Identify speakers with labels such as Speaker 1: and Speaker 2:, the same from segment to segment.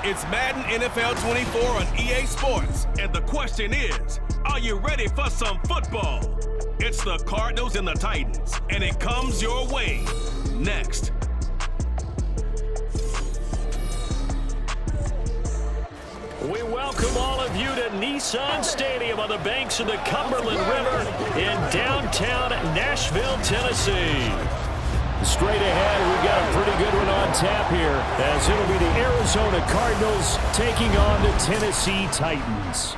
Speaker 1: It's Madden NFL 24 on EA Sports. And the question is, are you ready for some football? It's the Cardinals and the Titans, and it comes your way next.
Speaker 2: We welcome all of you to Nissan Stadium on the banks of the Cumberland River in downtown Nashville, Tennessee. Straight ahead, we've got a pretty good one on tap here, as it'll be the Arizona Cardinals taking on the Tennessee Titans.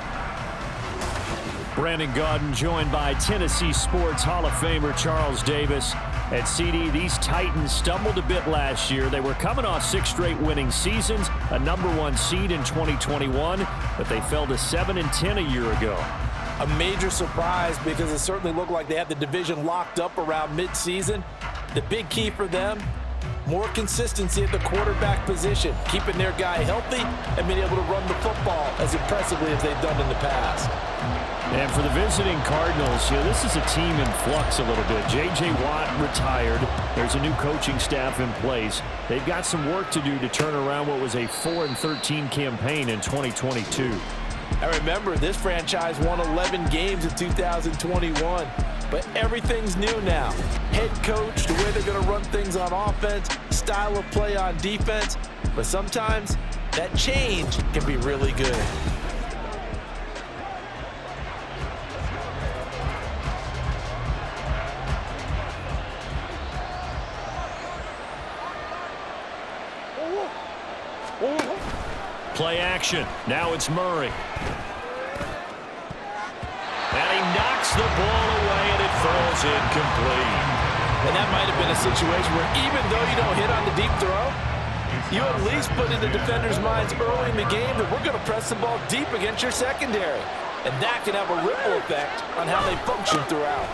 Speaker 2: Brandon Gaudin joined by Tennessee Sports Hall of Famer Charles Davis. At CD, these Titans stumbled a bit last year. They were coming off 6 straight winning seasons, a #1 seed in 2021, but they fell to 7-10 a year ago.
Speaker 3: A major surprise because it certainly looked like they had the division locked up around midseason. The big key for them, more consistency at the quarterback position, keeping their guy healthy and being able to run the football as impressively as they've done in the past.
Speaker 2: And for the visiting Cardinals, this is a team in flux a little bit. J.J. Watt retired. There's a new coaching staff in place. They've got some work to do to turn around what was a 4-13 campaign in 2022.
Speaker 3: I remember this franchise won 11 games in 2021. But everything's new now. Head coach, the way they're going to run things on offense, style of play on defense. But sometimes that change can be really good.
Speaker 2: Play action. Now it's Murray. And he knocks the ball away, and it falls incomplete.
Speaker 3: And that might have been a situation where even though you don't hit on the deep throw, you at least put in the defender's minds early in the game that we're going to press the ball deep against your secondary. And that can have a ripple effect on how they function throughout.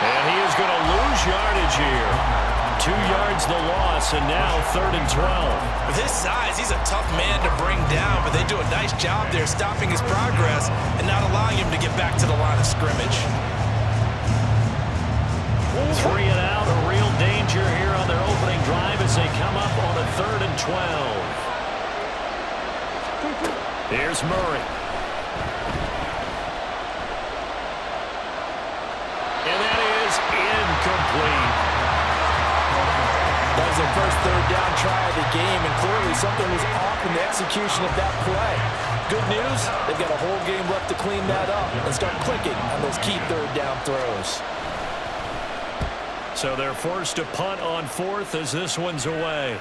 Speaker 2: And he is going to lose yardage here. 2 yards the loss, and now 3rd and 12.
Speaker 4: With his size, he's a tough man to bring down, but they do a nice job there stopping his progress and not allowing him to get back to the line of scrimmage.
Speaker 2: 3 and out, a real danger here on their opening drive as they come up on a 3rd and 12. Here's Murray. And that is incomplete.
Speaker 3: That was their first 3rd down try of the game, and clearly something was off in the execution of that play. Good news, they've got a whole game left to clean that up and start clicking on those key 3rd down throws.
Speaker 2: So they're forced to punt on 4th as this one's away.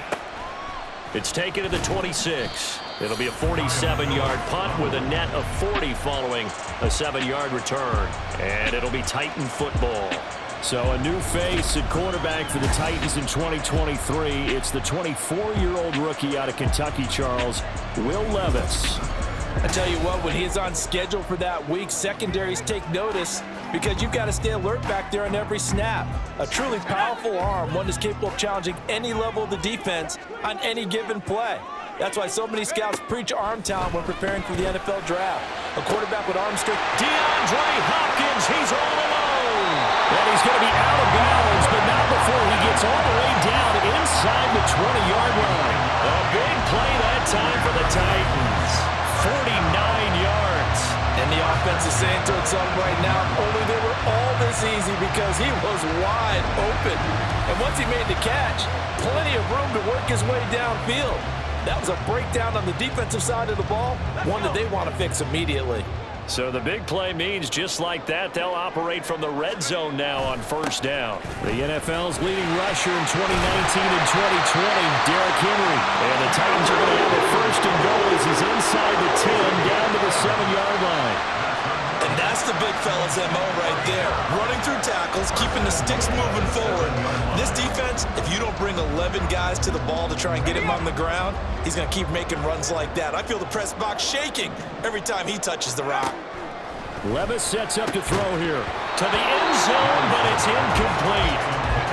Speaker 2: It's taken to the 26. It'll be a 47-yard punt with a net of 40 following a 7-yard return. And it'll be Titan football. So a new face at quarterback for the Titans in 2023. It's the 24-year-old rookie out of Kentucky, Charles, Will Levis.
Speaker 3: I tell you what, when he's on schedule for that week, secondaries take notice because you've got to stay alert back there on every snap. A truly powerful arm, one that's capable of challenging any level of the defense on any given play. That's why so many scouts preach arm talent when preparing for the NFL draft. A quarterback with arm strength.
Speaker 2: DeAndre Hopkins, he's all alone. And he's going to be out of bounds, but not before he gets all the way down inside the 20-yard line. A big play that time for the Titans. 49 yards.
Speaker 3: And the offense is saying to itself right now, only they were all this easy because he was wide open. And once he made the catch, plenty of room to work his way downfield. That was a breakdown on the defensive side of the ball, one that they want to fix immediately.
Speaker 2: So the big play means just like that, they'll operate from the red zone now on 1st down. The NFL's leading rusher in 2019 and 2020, Derrick Henry. And the Titans are going to have a 1st and goal as he's inside the 10 down to the 7-yard line.
Speaker 4: And that's the big fella's MO right there. Running through tackles, keeping the sticks moving forward. This defense, if you don't bring 11 guys to the ball to try and get him on the ground, he's going to keep making runs like that. I feel the press box shaking every time he touches the rock.
Speaker 2: Levis sets up to throw here. To the end zone, but it's incomplete.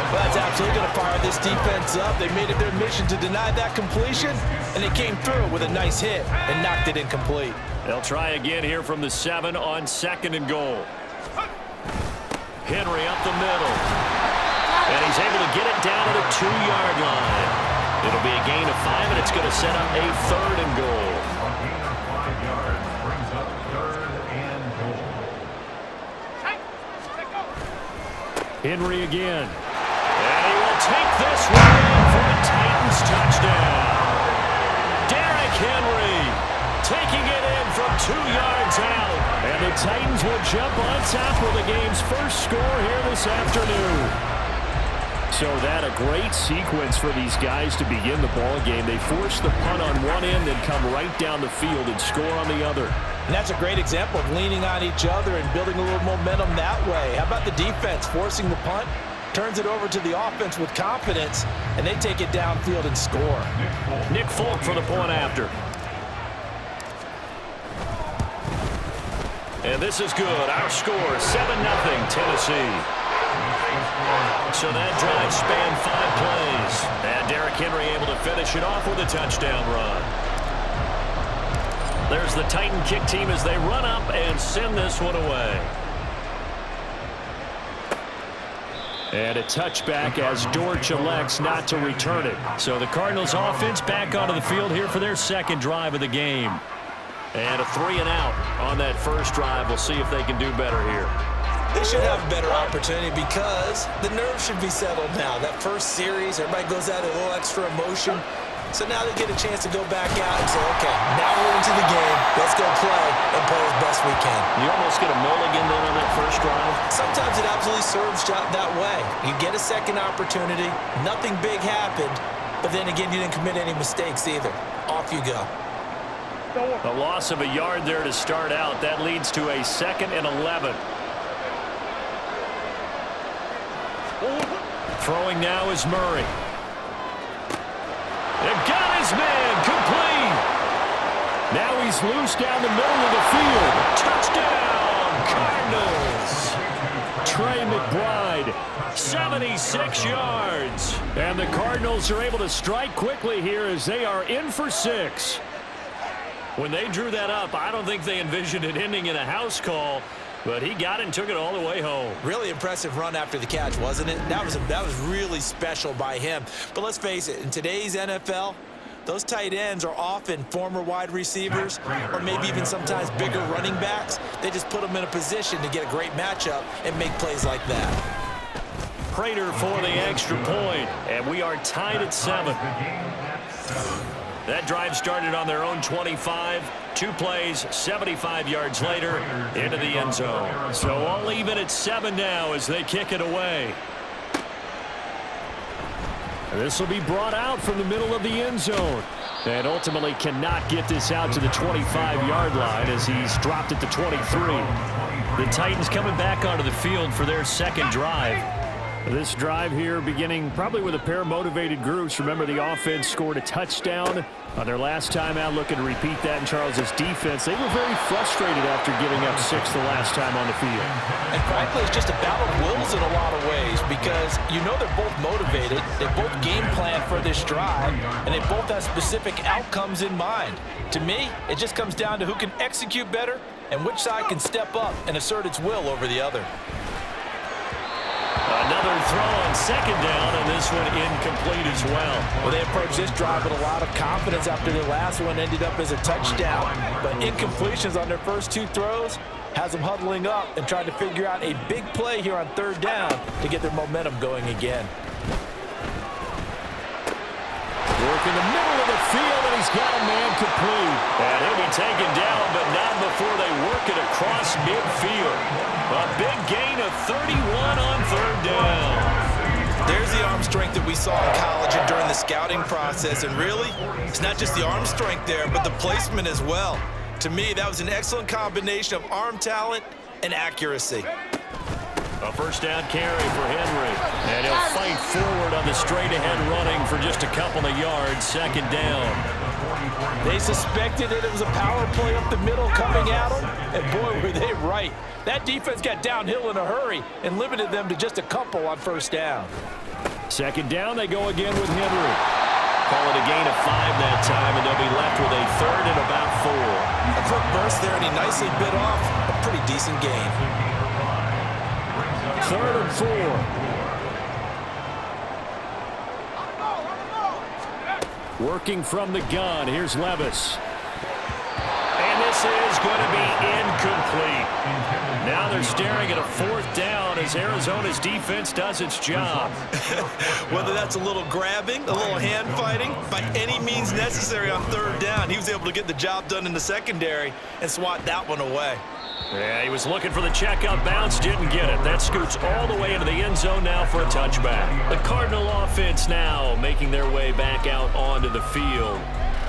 Speaker 3: Well, that's absolutely going to fire this defense up. They made it their mission to deny that completion, and they came through with a nice hit and knocked it incomplete.
Speaker 2: They'll try again here from the 7 on 2nd and goal. Henry up the middle. And he's able to get it down to the 2-yard line. It'll be a gain of 5, and it's going to set up a 3rd and goal.
Speaker 5: A gain of 5 yards brings up 3rd and goal.
Speaker 2: Henry again. And he will take this one in for a Titans touchdown. Derrick Henry taking it in from 2 yards out. And the Titans will jump on top with the game's first score here this afternoon. So that a great sequence for these guys to begin the ball game. They force the punt on one end, then come right down the field and score on the other.
Speaker 3: And that's a great example of leaning on each other and building a little momentum that way. How about the defense forcing the punt, turns it over to the offense with confidence, and they take it downfield and score.
Speaker 2: Nick Folk for the point after. And this is good. Our score, 7-0 Tennessee. So that drive spanned 5 plays. And Derrick Henry able to finish it off with a touchdown run. There's the Titan kick team as they run up and send this one away. And a touchback as Dortch elects not to return it. So the Cardinals offense back onto the field here for their 2nd drive of the game. And a 3-and-out on that first drive. We'll see if they can do better here.
Speaker 4: They should have a better opportunity because the nerves should be settled now. That first series, everybody goes out a little extra emotion. So now they get a chance to go back out and say, okay, now we're into the game. Let's go play and play as best we can.
Speaker 2: You almost get a mulligan then on that first drive.
Speaker 4: Sometimes it absolutely serves that way. You get a second opportunity. Nothing big happened. But then again, you didn't commit any mistakes either. Off you go.
Speaker 2: A loss of a yard there to start out. That leads to a 2nd and 11. Throwing now is Murray. And got his man complete. Now he's loose down the middle of the field. Touchdown, Cardinals. Trey McBride, 76 yards. And the Cardinals are able to strike quickly here as they are in for 6. When they drew that up, I don't think they envisioned it ending in a house call. But he got it and took it all the way home.
Speaker 4: Really impressive run after the catch, wasn't it? That was really special by him. But let's face it, in today's NFL, those tight ends are often former wide receivers or maybe even sometimes bigger running backs. They just put them in a position to get a great matchup and make plays like that.
Speaker 2: Prater for the extra point, and we are tied at 7. That drive started on their own 25. 2 plays, 75 yards later, into the end zone. So all even at 7 now as they kick it away. This will be brought out from the middle of the end zone. And ultimately cannot get this out to the 25-yard line as he's dropped at the 23. The Titans coming back onto the field for their 2nd drive. This drive here beginning probably with a pair of motivated groups. Remember, the offense scored a touchdown on their last time out. Looking to repeat that in Charles's defense. They were very frustrated after giving up 6 the last time on the field.
Speaker 3: And frankly, it's just a battle of wills in a lot of ways because you know they're both motivated. They both game plan for this drive, and they both have specific outcomes in mind. To me, it just comes down to who can execute better and which side can step up and assert its will over the other.
Speaker 2: Another throw on 2nd down, and this one incomplete as well.
Speaker 3: Well, they approached this drive with a lot of confidence after their last one ended up as a touchdown. But incompletions on their first 2 throws has them huddling up and trying to figure out a big play here on 3rd down to get their momentum going again.
Speaker 2: Work in the middle of the field, and he's got a man complete. And he'll be taken down, but not before they work it across midfield. A big gain of 31 on 3rd down.
Speaker 4: There's the arm strength that we saw in college and during the scouting process. And really, it's not just the arm strength there, but the placement as well. To me, that was an excellent combination of arm talent and accuracy.
Speaker 2: A first down carry for Henry. And he'll fight forward on the straight-ahead running for just a couple of yards. 2nd down.
Speaker 3: They suspected it was a power play up the middle coming at them, and boy, were they right. That defense got downhill in a hurry and limited them to just a couple on 1st down.
Speaker 2: 2nd down, they go again with Henry. Call it a gain of 5 that time, and they'll be left with a 3rd and about 4.
Speaker 4: A quick burst there, and he nicely bit off a pretty decent gain.
Speaker 2: 3rd and 4. Working from the gun, here's Levis. And this is going to be incomplete. Now they're staring at a 4th down as Arizona's defense does its job.
Speaker 4: Whether that's a little grabbing, a little hand fighting, by any means necessary on 3rd down, he was able to get the job done in the secondary and swat that one away.
Speaker 2: Yeah, he was looking for the checkout bounce, didn't get it. That scoots all the way into the end zone now for a touchback. The Cardinal offense now making their way back out onto the field.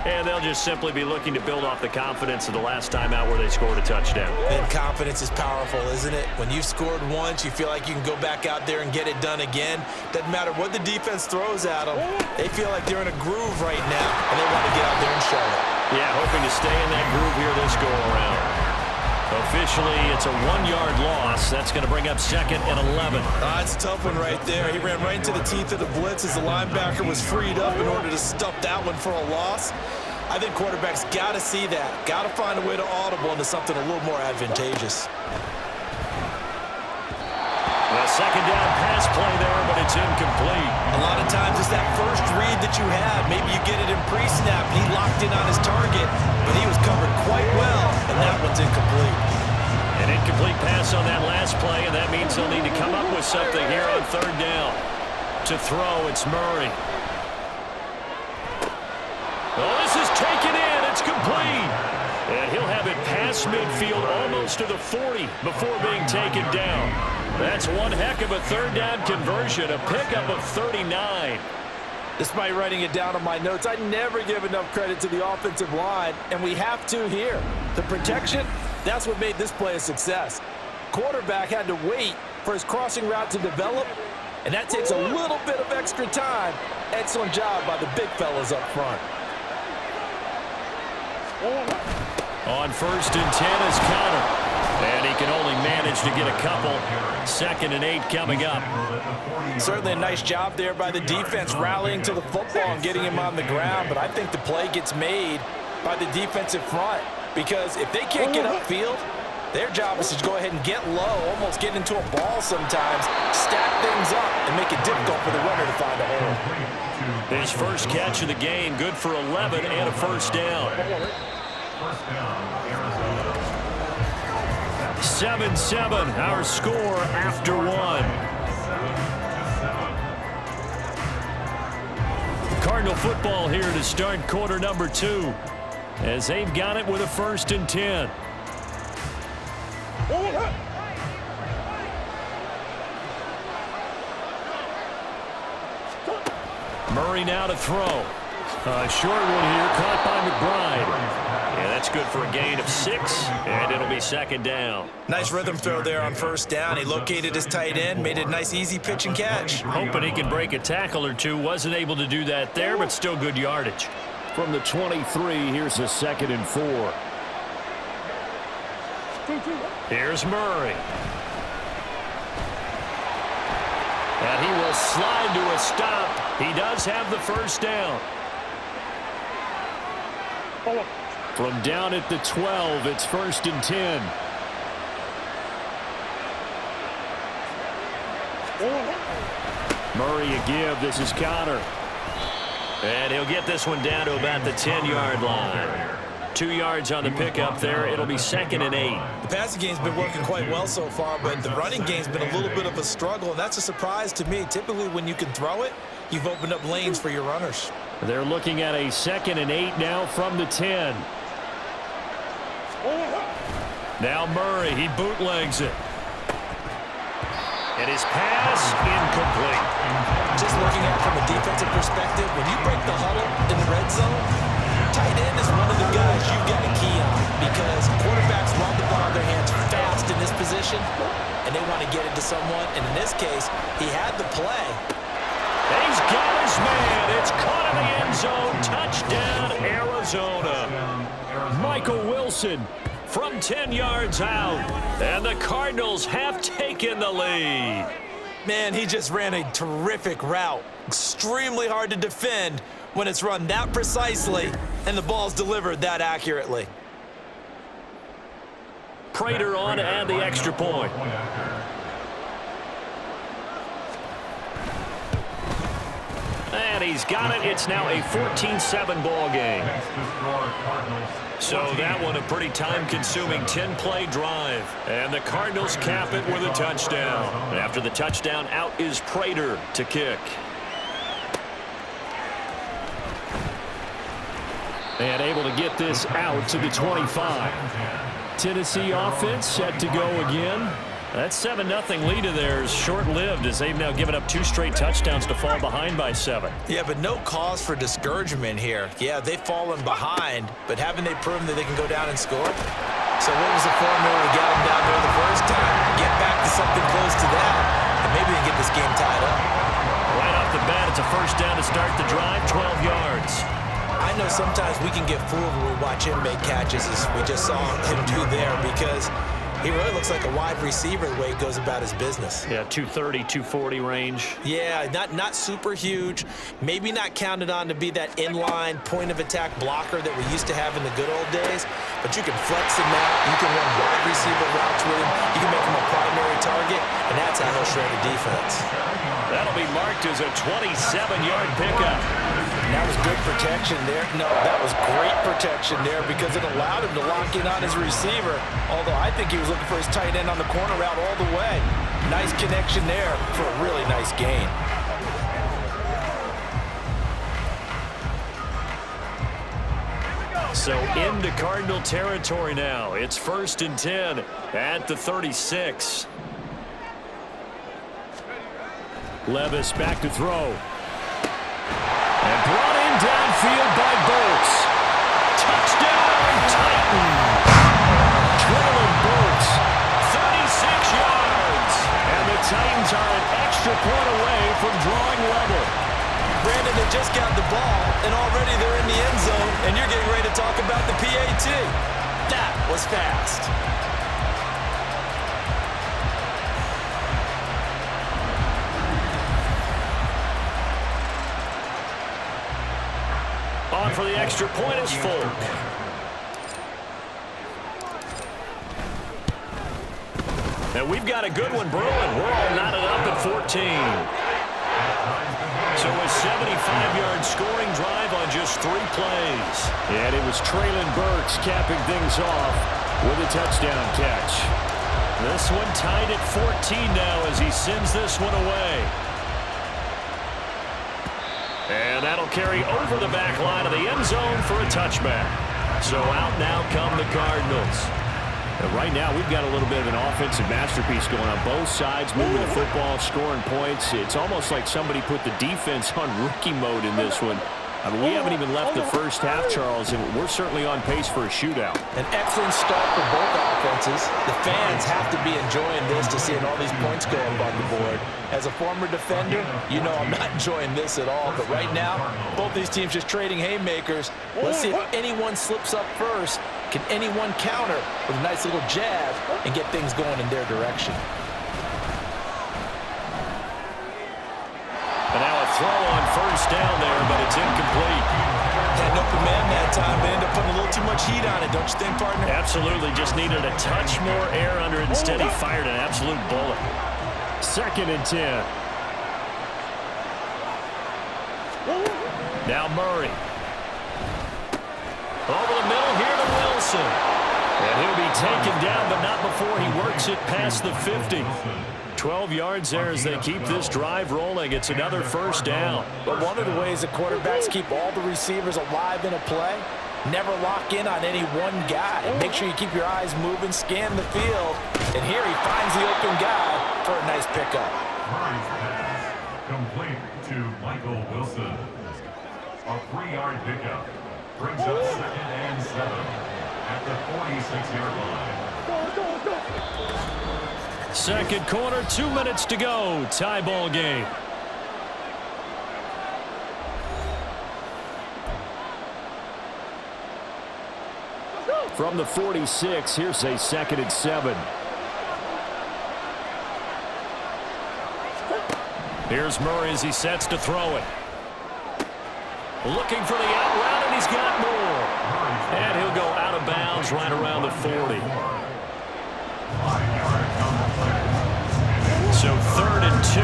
Speaker 2: And they'll just simply be looking to build off the confidence of the last time out where they scored a touchdown.
Speaker 4: And confidence is powerful, isn't it? When you've scored once, you feel like you can go back out there and get it done again. Doesn't matter what the defense throws at them. They feel like they're in a groove right now, and they want to get out there and show it.
Speaker 2: Yeah, hoping to stay in that groove here this go-around. Officially, it's a 1-yard loss. That's going to bring up 2nd and 11.
Speaker 4: That's a tough one right there. He ran right into the teeth of the blitz as the linebacker was freed up in order to stuff that one for a loss. I think quarterbacks got to see that. Got to find a way to audible into something a little more advantageous.
Speaker 2: A 2nd down pass play there, but it's incomplete.
Speaker 4: A lot of times it's that first read that you have. Maybe you get it in pre-snap, and he locked in on his target, but he was covered quite well, and that one's incomplete.
Speaker 2: An incomplete pass on that last play, and that means they'll need to come up with something here on 3rd down. To throw, it's Murray. Oh, this is taken in. It's complete. And he'll have it past midfield almost to the 40 before being taken down. That's one heck of a 3rd down conversion, a pickup of 39.
Speaker 3: Despite writing it down on my notes, I never give enough credit to the offensive line, and we have to here. The protection, that's what made this play a success. Quarterback had to wait for his crossing route to develop, and that takes a little bit of extra time. Excellent job by the big fellas up front.
Speaker 2: On 1st and 10 is Connor. And he can only manage to get a couple. 2nd and 8 coming up.
Speaker 3: Certainly a nice job there by the defense rallying to the football and getting him on the ground. But I think the play gets made by the defensive front. Because if they can't get upfield, their job is to go ahead and get low, almost get into a ball sometimes, stack things up, and make it difficult for the runner to find a hole.
Speaker 2: His first catch of the game, good for 11 and a 1st down. 7-7, our score after 1. Cardinal football here to start quarter number 2, as they've got it with a 1st and 10. Murray now to throw. A short one here, caught by McBride. Yeah, that's good for a gain of 6, and it'll be 2nd down.
Speaker 4: Nice rhythm throw there on 1st down. He located his tight end, made it a nice easy pitch and catch.
Speaker 2: Hoping he could break a tackle or two. Wasn't able to do that there, but still good yardage. From the 23, here's a 2nd and 4. Here's Murray. And he will slide to a stop. He does have the 1st down. From down at the 12, it's 1st and 10. Murray a give. This is Connor. And he'll get this one down to about the 10-yard line. 2 yards on the pickup there. It'll be 2nd and 8.
Speaker 4: The passing game's been working quite well so far, but the running game's been a little bit of a struggle, and that's a surprise to me. Typically, when you can throw it, you've opened up lanes for your runners.
Speaker 2: They're looking at a 2nd and 8 now from the 10. Now Murray, he bootlegs it. And his pass incomplete.
Speaker 4: Just looking at it from a defensive perspective, when you break the huddle in the red zone, tight end is one of the guys you've got to key on because quarterbacks want the ball in their hands fast in this position, and they want to get it to someone. And in this case, he had the play.
Speaker 2: He's got his man. It's caught in the end zone. Touchdown, Arizona. Michael Wilson from 10 yards out. And the Cardinals have taken the lead.
Speaker 4: Man, he just ran a terrific route. Extremely hard to defend when it's run that precisely and the ball's delivered that accurately.
Speaker 2: Prater on to add the extra point. And And he's got it. It's now a 14-7 ball game.
Speaker 5: Next to score, Cardinals.
Speaker 2: So that one a pretty time-consuming 10-play drive. And the Cardinals cap it with a touchdown. After the touchdown, out is Prater to kick. And able to get this out to the 25. Tennessee offense set to go again. That 7-0 lead of theirs short-lived as they've now given up 2 straight touchdowns to fall behind by 7.
Speaker 4: Yeah, but no cause for discouragement here. Yeah, they've fallen behind, but haven't they proven that they can go down and score? So what was the formula to get them down there the first time? Get back to something close to that, and maybe they can get this game tied up.
Speaker 2: Right off the bat, it's a first down to start the drive, 12 yards.
Speaker 4: I know sometimes we can get fooled when we watch him make catches, as we just saw him do there, because he really looks like a wide receiver the way he goes about his business.
Speaker 2: Yeah, 230, 240 range.
Speaker 4: Yeah, not super huge. Maybe not counted on to be that inline point-of-attack blocker that we used to have in the good old days, but you can flex him out. You can run wide receiver routes with him. You can make him a primary target, and that's how he'll shred a defense.
Speaker 2: That'll be marked as a 27-yard pickup.
Speaker 3: And that was good protection there. No, that was great protection there because it allowed him to lock in on his receiver, although I think he was looking for his tight end on the corner route all the way. Nice connection there for a really nice gain.
Speaker 2: So into Cardinal territory now. It's 1st and 10 at the 36. Levis back to throw. And brought in downfield by Burks. Touchdown, Titans. Traylon Burks, 36 yards. And the Titans are an extra point away from drawing level.
Speaker 4: Brandon, they just got the ball, and already they're in the end zone, and you're getting ready to talk about the PAT. That was fast.
Speaker 2: On for the extra point is Folk. And we've got a good one brewing. We're all knotted up at 14. So a 75-yard scoring drive on just 3 plays. And it was Traylon Burks capping things off with a touchdown catch. This one tied at 14 now as he sends this one away. And that'll carry over the back line of the end zone for a touchback. So out now come the Cardinals. And right now we've got a little bit of an offensive masterpiece going on both sides, moving the football, scoring points. It's almost like somebody put the defense on rookie mode in this one. I mean, we haven't even left the first half, Charles, and we're certainly on pace for a shootout.
Speaker 3: An excellent start for both offenses. The fans have to be enjoying this to seeing all these points go up on the board. As a former defender, you know I'm not enjoying this at all. But right now, both these teams just trading haymakers. Let's see if anyone slips up first. Can anyone counter with a nice little jab and get things going in their direction?
Speaker 2: And now a throw on first down there, but it's incomplete.
Speaker 4: Had an open man that time, but ended up putting a little too much heat on it, don't you think, partner?
Speaker 2: Absolutely. Just needed a touch more air under it. Instead, he fired an absolute bullet. 2nd and 10. Now Murray. Over the middle here to Wilson. And he'll be taken down, but not before he works it past the 50. 12 yards there as they keep this drive rolling. It's another first down.
Speaker 3: But one of the ways that quarterbacks keep all the receivers alive in a play, never lock in on any one guy. Make sure you keep your eyes moving, scan the field. And here he finds the open guy for a nice pickup.
Speaker 5: Murray's pass complete to Michael Wilson. A 3-yard pickup brings up 2nd and 7 at the 46-yard line.
Speaker 2: Second quarter, 2 minutes to go. Tie ball game. From the 46, here's a 2nd and 7. Here's Murray as he sets to throw it. Looking for the out route, and he's got more. And he'll go out of bounds right around the 40. So 3rd and 2.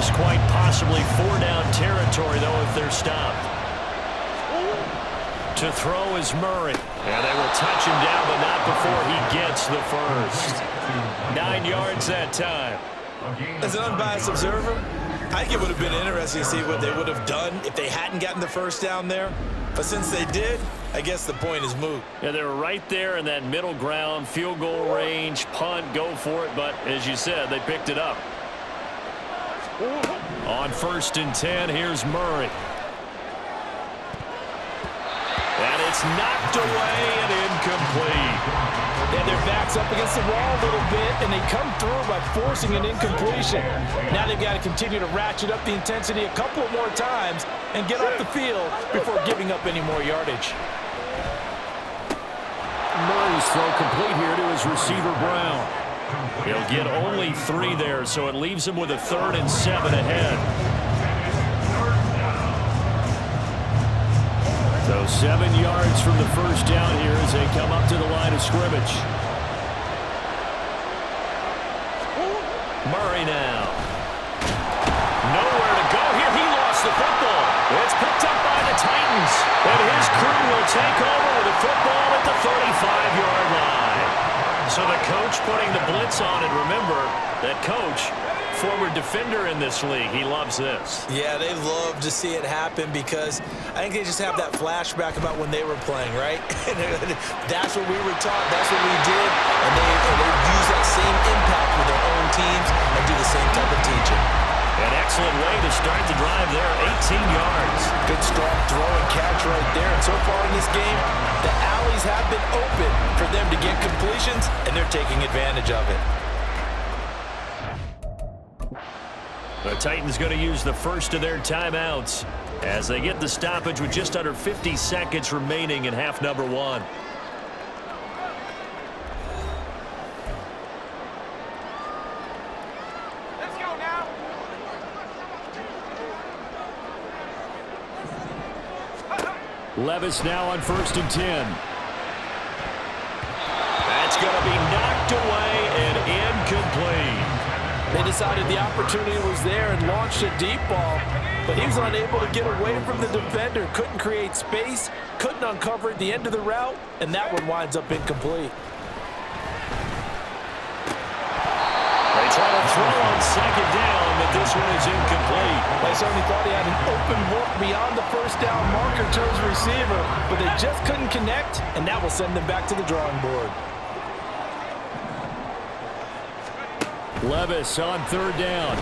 Speaker 2: This quite possibly four-down territory, though, if they're stopped. To throw is Murray. And they will touch him down, but not before he gets the first. 9 yards that time.
Speaker 4: As an unbiased observer, I think it would have been interesting to see what they would have done if they hadn't gotten the first down there. But since they did, I guess the point is moot.
Speaker 2: Yeah, they were right there in that middle ground, field goal range, punt, go for it. But as you said, they picked it up. On 1st and 10, here's Murray. And it's knocked away and incomplete.
Speaker 3: And their back's up against the wall a little bit, and they come through by forcing an incompletion. Now they've got to continue to ratchet up the intensity a couple more times and get off the field before giving up any more yardage.
Speaker 2: Murray's throw complete here to his receiver, Brown. He'll get only 3 there, so it leaves him with a 3rd and 7 ahead. So 7 yards from the first down here as they come up to the line of scrimmage. Murray now. Nowhere to go here. He lost the football. It's picked up by the Titans. And his crew will take over with the football at the 35-yard line. So the coach putting the blitz on, and remember, that coach, former defender in this league, he loves this.
Speaker 4: Yeah, they love to see it happen because I think they just have that flashback about when they were playing, right? That's what we were taught. That's what we did. And they use that same impact with their own teams and do the same type of teaching.
Speaker 2: An excellent way to start the drive there, 18 yards.
Speaker 3: Good strong throw and catch right there. And so far in this game, the alleys have been open for them to get completions, and they're taking advantage of it.
Speaker 2: The Titans going to use the first of their timeouts as they get the stoppage with just under 50 seconds remaining in half number 1.
Speaker 6: Let's go now.
Speaker 2: Levis now on 1st and 10. That's going to be knocked away and incomplete.
Speaker 3: They decided the opportunity was there and launched a deep ball, but he was unable to get away from the defender, couldn't create space, couldn't uncover at the end of the route, and that one winds up incomplete.
Speaker 2: They try to throw on 2nd down, but this one is incomplete.
Speaker 3: They certainly thought he had an open look beyond the first down marker to his receiver, but they just couldn't connect, and that will send them back to the drawing board.
Speaker 2: Levis on 3rd down.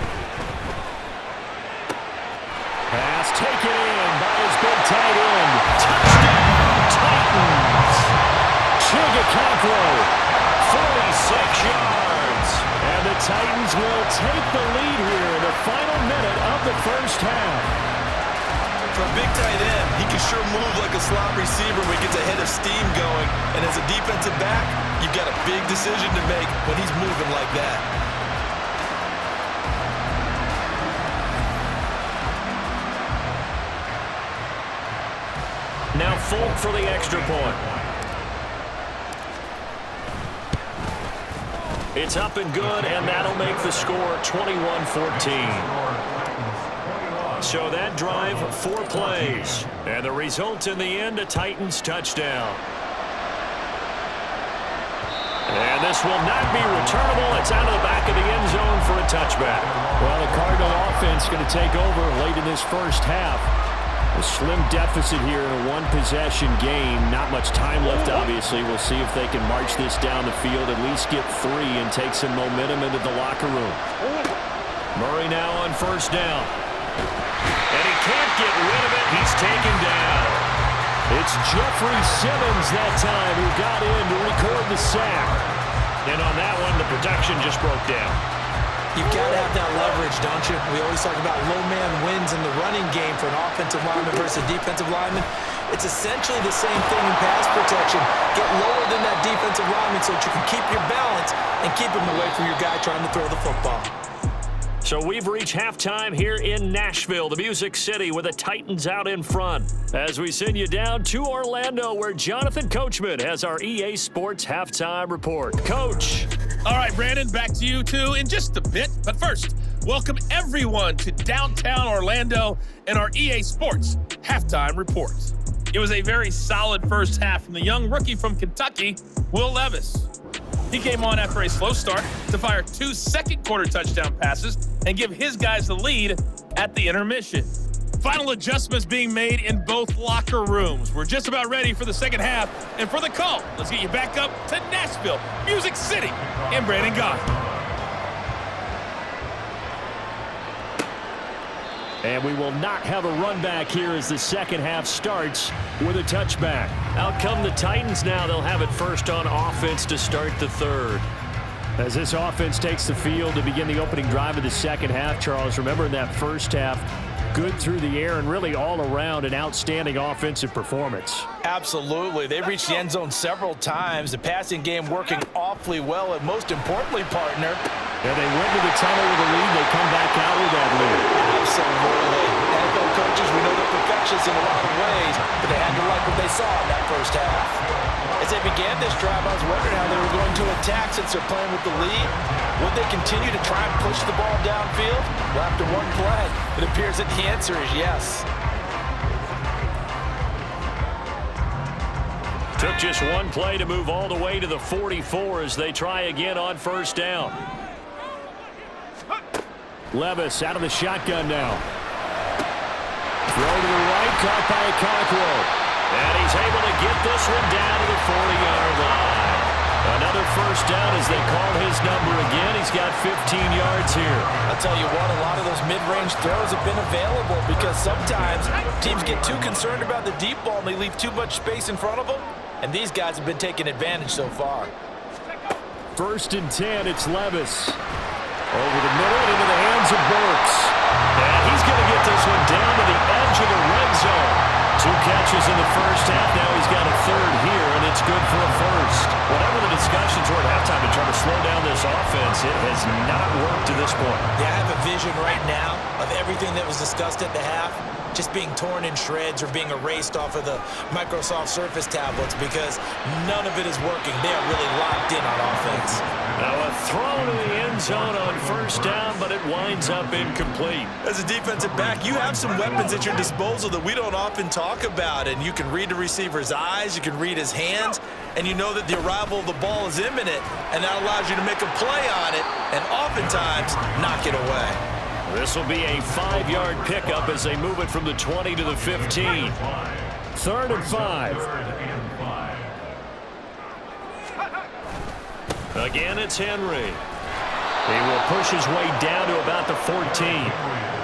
Speaker 2: Pass taken in by his big tight end. Touchdown, Titans! Chigakaklo, 46 yards. And the Titans will take the lead here in the final minute of the first half.
Speaker 4: For a big tight end, he can sure move like a slot receiver when he gets a head of steam going. And as a defensive back, you've got a big decision to make when he's moving like that.
Speaker 2: Now Folk for the extra point. It's up and good, and that'll make the score 21-14. So that drive, 4 plays. And the result in the end, a Titans touchdown. And this will not be returnable. It's out of the back of the end zone for a touchback. Well, the Cardinal offense going to take over late in this first half. A slim deficit here in a one-possession game. Not much time left, obviously. We'll see if they can march this down the field, at least get 3 and take some momentum into the locker room. Murray now on 1st down. And he can't get rid of it. He's taken down. It's Jeffrey Simmons that time who got in to record the sack. And on that one, the protection just broke down.
Speaker 4: You've got to have that leverage, don't you? We always talk about low man wins in the running game for an offensive lineman versus a defensive lineman. It's essentially the same thing in pass protection. Get lower than that defensive lineman so that you can keep your balance and keep him away from your guy trying to throw the football.
Speaker 2: So we've reached halftime here in Nashville, the Music City, with the Titans out in front. As we send you down to Orlando, where Jonathan Coachman has our EA Sports halftime report. Coach.
Speaker 7: All right, Brandon, back to you two in just a bit. But first,
Speaker 6: Welcome everyone to downtown Orlando and our EA Sports halftime report. It was a very solid first half from the young rookie from Kentucky, Will Levis. He came on after a slow start to fire 2 second-quarter touchdown passes and give his guys the lead at the intermission. Final adjustments being made in both locker rooms. We're just about ready for the second half. And for the call, let's get you back up to Nashville, Music City, and Brandon Gott.
Speaker 2: And we will not have a run back here as the second half starts with a touchback. Out come the Titans now. They'll have it first on offense to start the third. As this offense takes the field to begin the opening drive of the second half, Charles, remember in that first half, good through the air and really all around an outstanding offensive performance.
Speaker 3: Absolutely. They reached the end zone several times. The passing game working awfully well, and most importantly, partner.
Speaker 2: Yeah, they went to the tunnel with a lead. They come back out with that lead.
Speaker 3: Absolutely. NFL coaches, we know they're perfectionists in a lot of ways, but they had to like what they saw in that first half. As they began this drive, I was wondering how they were going to attack since they're playing with the lead. Would they continue to try and push the ball downfield? Well, after one play, it appears that the answer is yes.
Speaker 2: Took just one play to move all the way to the 44 as they try again on first down. Levis out of the shotgun now. Throw to the right, caught by a Cockrell. And he's able to get this one down to the 40-yard line. Another first down as they call his number again. He's got 15 yards here.
Speaker 3: I'll tell you what, a lot of those mid-range throws have been available because sometimes teams get too concerned about the deep ball and they leave too much space in front of them. And these guys have been taking advantage so far.
Speaker 2: 1st and 10, it's Levis. Over the middle into the hands of Burks. And he's going to get this one down to the edge of the red zone. 2 catches in the first half. Now he's got a third here, and it's good for a first. Whatever the discussions were at halftime to try to slow down this offense, it has not worked to this point.
Speaker 3: Yeah, I have a vision right now of everything that was discussed at the half just being torn in shreds or being erased off of the Microsoft Surface tablets because none of it is working. They are really locked in on offense.
Speaker 2: Now a throw to the end zone on first down, but it winds up incomplete.
Speaker 4: As a defensive back, you have some weapons at your disposal that we don't often talk about, and you can read the receiver's eyes, you can read his hands, and you know that the arrival of the ball is imminent, and that allows you to make a play on it and oftentimes knock it away.
Speaker 2: This will be a 5-yard pickup as they move it from the 20 to the 15. 3rd and 5. Again, it's Henry. He will push his way down to about the 14.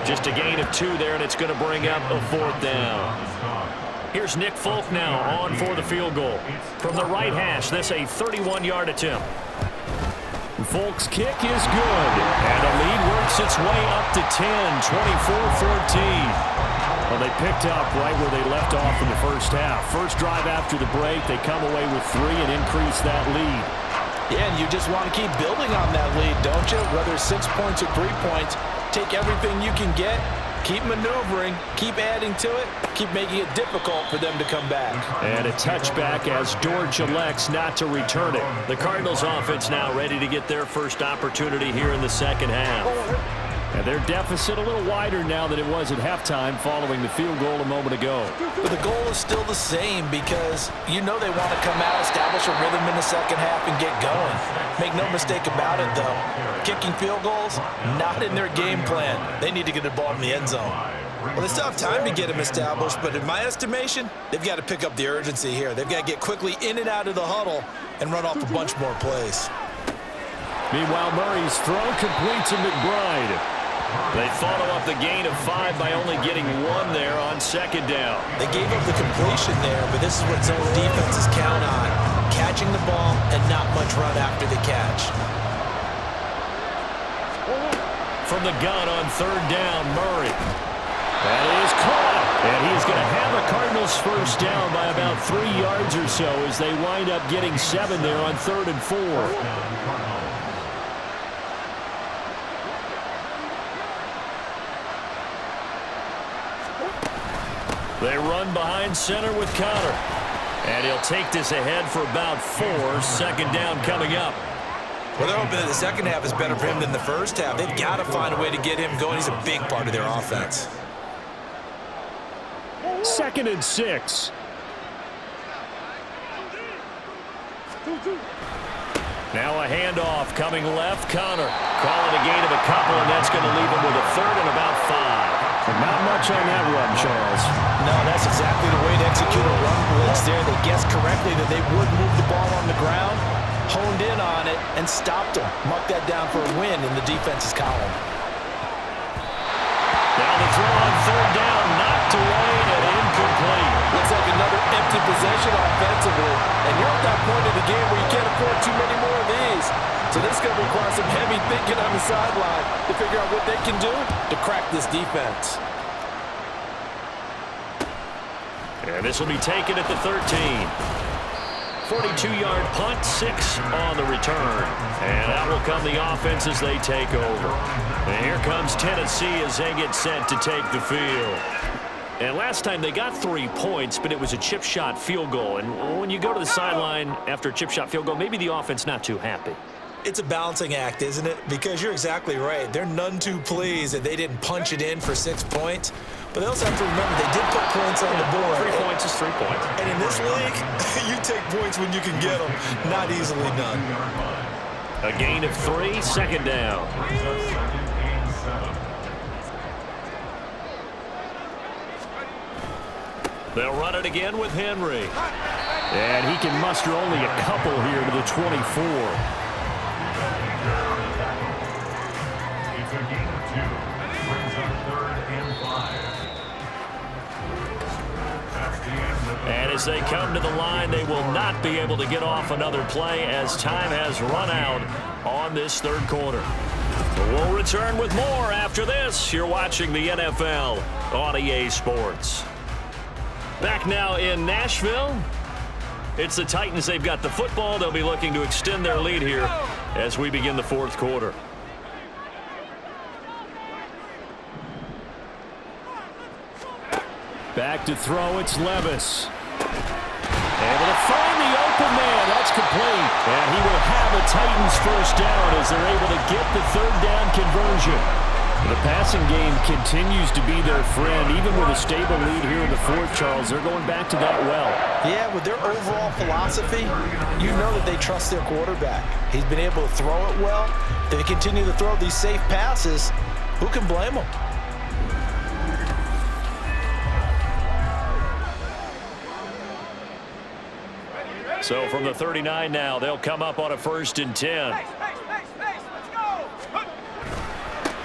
Speaker 2: Just a gain of 2 there, and it's going to bring up a 4th down. Here's Nick Folk now on for the field goal. From the right hash, this a 31-yard attempt. Folk's kick is good, and the lead works its way up to 10, 24-14. Well, they picked up right where they left off in the first half. First drive after the break, they come away with 3 and increase that lead.
Speaker 3: Yeah, and you just want to keep building on that lead, don't you? Whether it's 6 points or 3 points, take everything you can get, keep maneuvering, keep adding to it, keep making it difficult for them to come back.
Speaker 2: And a touchback as Dortch elects not to return it. The Cardinals offense now ready to get their first opportunity here in the second half. And their deficit a little wider now than it was at halftime following the field goal a moment ago.
Speaker 3: But the goal is still the same because you know they want to come out, establish a rhythm in the second half, and get going. Make no mistake about it, though. Kicking field goals, not in their game plan. They need to get the ball in the end zone.
Speaker 4: Well, they still have time to get them established, but in my estimation, they've got to pick up the urgency here. They've got to get quickly in and out of the huddle and run off a bunch more plays.
Speaker 2: Meanwhile, Murray's throw complete to McBride. They follow up the gain of 5 by only getting 1 there on second down.
Speaker 3: They gave up the completion there, but this is what zone defenses count on. Catching the ball and not much run after the catch.
Speaker 2: From the gun on third down, Murray. That is caught. And he's going to have a Cardinals first down by about 3 yards or so as they wind up getting 7 there on 3rd and 4. They run behind center with Connor. And he'll take this ahead for about 4. Second down coming up.
Speaker 4: Well, they're hoping that the second half is better for him than the first half. They've got to find a way to get him going. He's a big part of their offense.
Speaker 2: 2nd and 6. Now a handoff coming left. Connor calling a gain of a couple, and that's going to leave him with a 3rd and about 5. And not much on that run, Charles.
Speaker 3: No, that's exactly the way to execute a run blitz there. They guessed correctly that they would move the ball on the ground, honed in on it, and stopped him. Mark that down for a win in the defense's column.
Speaker 2: Now the throw on 3rd down, knocked away and incomplete.
Speaker 3: Looks like another empty possession offensively. And you're at that point of the game where you can't afford too many more of these. So this is going to require some heavy thinking on the sideline to figure out what they can do to crack this defense.
Speaker 2: And this will be taken at the 13. 42-yard punt, 6 on the return. And out will come the offense as they take over. And here comes Tennessee as they get set to take the field. And last time they got 3 points, but it was a chip shot field goal. And when you go to the sideline after a chip shot field goal, maybe the offense not too happy.
Speaker 4: It's a balancing act, isn't it? Because you're exactly right. They're none too pleased that they didn't punch it in for 6 points. But they also have to remember they did put points on the board.
Speaker 2: 3 points is 3 points.
Speaker 4: And in this league, you take points when you can get them. Not easily done.
Speaker 2: A gain of 3, 2nd down. They'll run it again with Henry. And he can muster only a couple here to the 24.
Speaker 5: It's a gain of 2. Brings up 3rd and 5. That's the end of the
Speaker 2: And as they come to the line, they will not be able to get off another play as time has run out on this 3rd quarter. We'll return with more after this. You're watching the NFL on EA Sports. Back now in Nashville. It's the Titans. They've got the football. They'll be looking to extend their lead here as we begin the 4th quarter. Back to throw. It's Levis. Able to find the open man. That's complete. And he will have a Titans 1st down as they're able to get the 3rd down conversion. The passing game continues to be their friend. Even with a stable lead here in the 4th, Charles, they're going back to that well.
Speaker 3: Yeah, with their overall philosophy, you know that they trust their quarterback. He's been able to throw it well. They continue to throw these safe passes. Who can blame them?
Speaker 2: So from the 39 now, they'll come up on a 1st and 10.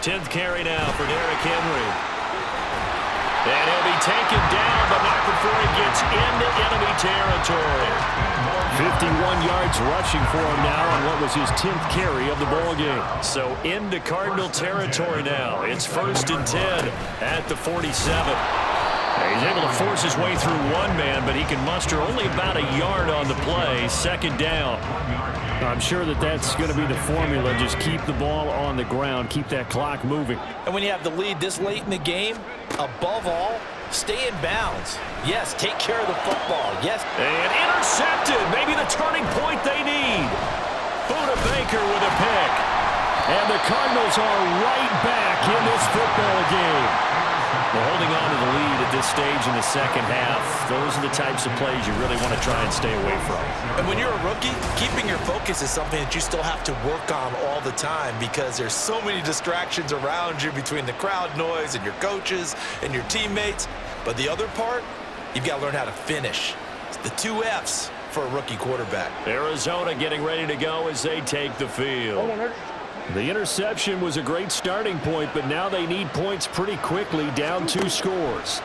Speaker 2: 10th carry now for Derrick Henry. And he'll be taken down, but not before he gets into enemy territory. 51 yards rushing for him now on what was his 10th carry of the ball game. So into Cardinal territory now. It's 1st and 10 at the 47. He's able to force his way through one man, but he can muster only about a yard on the play. 2nd down. I'm sure that that's going to be the formula. Just keep the ball on the ground. Keep that clock moving.
Speaker 3: And when you have the lead this late in the game, above all, stay in bounds. Yes, take care of the football. Yes.
Speaker 2: And intercepted. Maybe the turning point they need. Buda Baker with a pick. And the Cardinals are right back in this football game. Well, holding on to the lead at this stage in the 2nd half, those are the types of plays you really want to try and stay away from.
Speaker 4: And when you're a rookie, keeping your focus is something that you still have to work on all the time because there's so many distractions around you between the crowd noise and your coaches and your teammates. But the other part, you've got to learn how to finish. It's the 2 F's for a rookie quarterback.
Speaker 2: Arizona getting ready to go as they take the field. The interception was a great starting point, but now they need points pretty quickly, down 2 scores.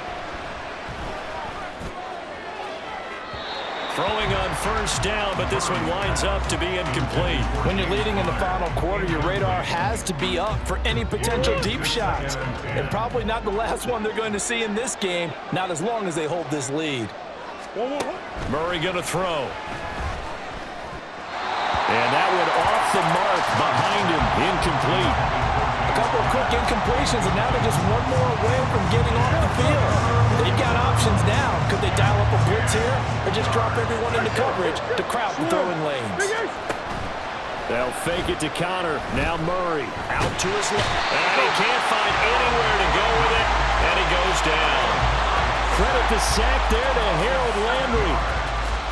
Speaker 2: Throwing on 1st down, but this one winds up to be incomplete.
Speaker 3: When you're leading in the final quarter, your radar has to be up for any potential deep shots. And probably not the last one they're going to see in this game, not as long as they hold this lead.
Speaker 2: Murray going to throw. And that one off the mark behind him, incomplete.
Speaker 3: A couple of quick incompletions, and now they're just one more away from getting off the field. They've got options now. Could they dial up a blitz here or just drop everyone into coverage to crowd the throwing lanes?
Speaker 2: They'll fake it to counter. Now Murray out to his left. And he can't find anywhere to go with it. And he goes down. Credit the sack there to Harold Landry.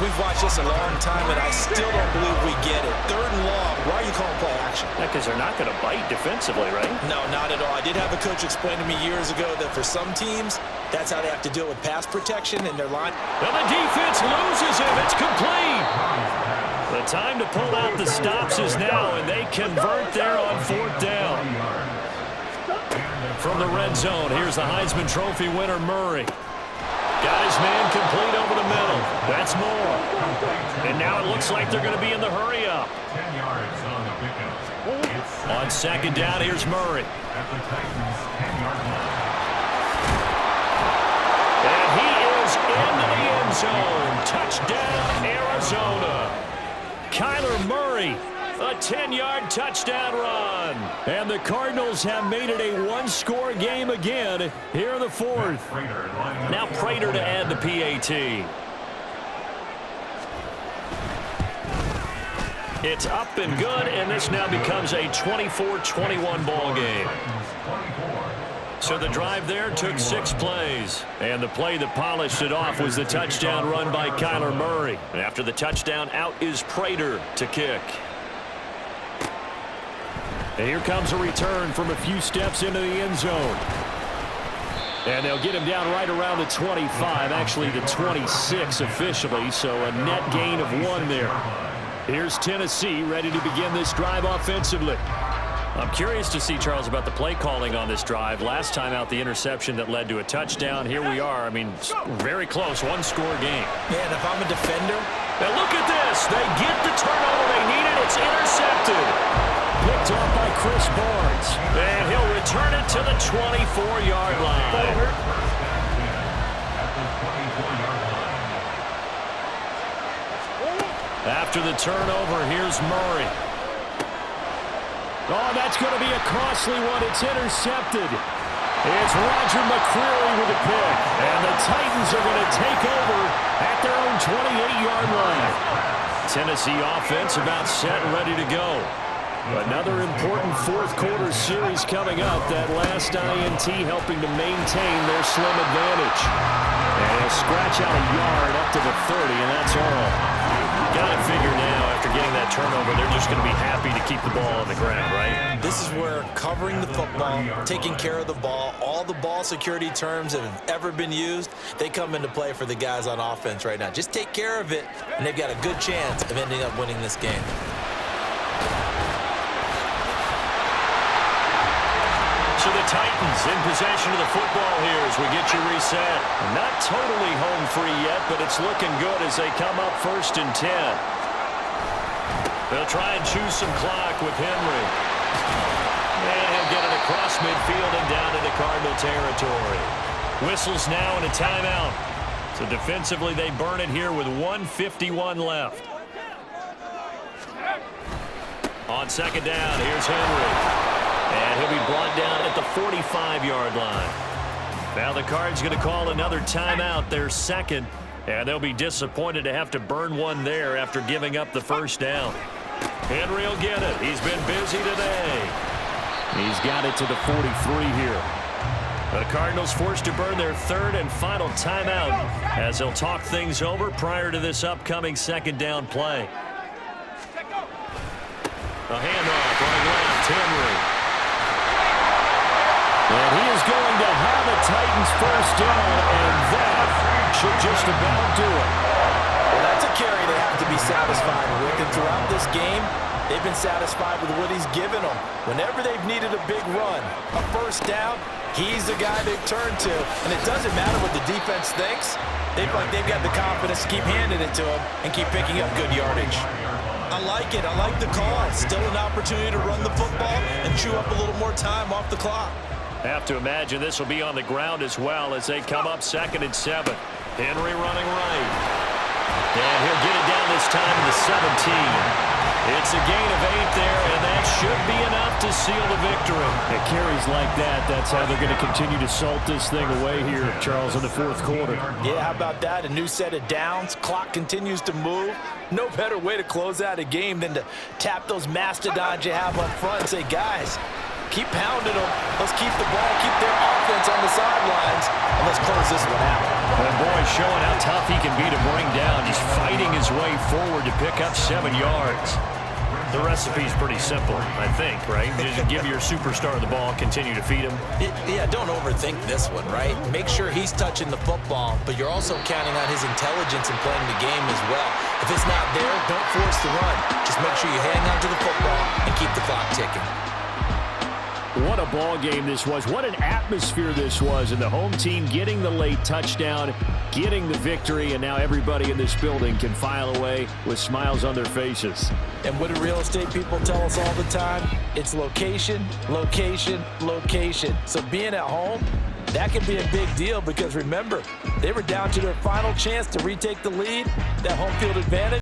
Speaker 4: We've watched this a long time, and I still don't believe we get it. 3rd and long. Why are you calling play action?
Speaker 2: Because they're not going to bite defensively, right?
Speaker 4: No, not at all. I did have a coach explain to me years ago that for some teams, that's how they have to deal with pass protection in their line.
Speaker 2: And the defense loses him. It's complete. The time to pull out the stops is now, and they convert there on 4th down. From the red zone, here's the Heisman Trophy winner, Murray. Got his man complete over the middle. That's more. And now it looks like they're going to be in the hurry-up.
Speaker 5: 10 yards on the pickup.
Speaker 2: On 2nd down, here's Murray.
Speaker 5: At the Titans' 10-yard line.
Speaker 2: And he is into the end zone. Touchdown, Arizona. Kyler Murray, a 10-yard touchdown run. And the Cardinals have made it a one-score game again here in the 4th. Now Prater to add the PAT. It's up and good, and this now becomes a 24-21 ball game. So the drive there took 6 plays. And the play that polished it off was the touchdown run by Kyler Murray. And after the touchdown, out is Prater to kick. And here comes a return from a few steps into the end zone. And they'll get him down right around the 25, actually the 26 officially, so a net gain of 1 there. Here's Tennessee ready to begin this drive offensively. I'm curious to see, Charles, about the play calling on this drive. Last time out, the interception that led to a touchdown. Here we are. I mean, very close, one-score game.
Speaker 4: Yeah, and if I'm a defender.
Speaker 2: And look at this. They get the turnover they needed. It's intercepted. Picked off by Chris Barnes. And he'll return it to the 24-yard line. After the turnover, here's Murray. Oh, that's going to be a costly one. It's intercepted. It's Roger McCreary with a pick. And the Titans are going to take over at their own 28-yard line. Tennessee offense about set and ready to go. Another important 4th quarter series coming up. That last INT helping to maintain their slim advantage. And he'll scratch out a yard up to the 30, and that's all. Got to figure now, after getting that turnover, they're just going to be happy to keep the ball on the ground, right?
Speaker 4: This is where covering the football, taking care of the ball, all the ball security terms that have ever been used, they come into play for the guys on offense right now. Just take care of it, and they've got a good chance of ending up winning this game.
Speaker 2: So the Titans in possession of the football here as we get you reset. Not totally home free yet, but it's looking good as they come up 1st and 10. They'll try and choose some clock with Henry. And he'll get it across midfield and down into Cardinal territory. Whistles now and a timeout. So defensively they burn it here with 1:51 left. On 2nd down, here's Henry. And he'll be brought down at the 45-yard line. Now the Cards going to call another timeout, their 2nd. And they'll be disappointed to have to burn one there after giving up the 1st down. Henry will get it. He's been busy today. He's got it to the 43 here. The Cardinals forced to burn their 3rd and final timeout as they'll talk things over prior to this upcoming 2nd down play. A handoff running left, Henry. And he is going to have a Titans 1st down, and that should just about do it.
Speaker 4: Well, that's a carry they have to be satisfied with. And throughout this game, they've been satisfied with what he's given them. Whenever they've needed a big run, a 1st down, he's the guy they've turned to. And it doesn't matter what the defense thinks. They've got the confidence to keep handing it to him and keep picking up good yardage. I like it. I like the call. Still an opportunity to run the football and chew up a little more time off the clock.
Speaker 2: Have to imagine this will be on the ground as well as they come up 2nd and 7. Henry running right. And he'll get it down this time to the 17. It's a gain of 8 there, and that should be enough to seal the victory. It carries like that. That's how they're going to continue to salt this thing away here, Charles, in the fourth quarter.
Speaker 3: Yeah, how about that? A new set of downs. Clock continues to move. No better way to close out a game than to tap those mastodons you have up front and say, guys, keep pounding them. Let's keep the ball, keep their offense on the sidelines, and let's close this one out.
Speaker 2: And boy, showing how tough he can be to bring down, just fighting his way forward to pick up 7 yards. The recipe's pretty simple, I think, right? Just give your superstar the ball, continue to feed him.
Speaker 3: Yeah, don't overthink this one, right? Make sure he's touching the football, but you're also counting on his intelligence in playing the game as well. If it's not there, don't force the run. Just make sure you hang on to the football and keep the clock ticking.
Speaker 2: What a ball game this was. What an atmosphere this was. And the home team getting the late touchdown, getting the victory, and now everybody in this building can file away with smiles on their faces.
Speaker 3: And what do real estate people tell us all the time? It's location, location, location. So being at home, that can be a big deal because remember, they were down to their final chance to retake the lead, that home field advantage.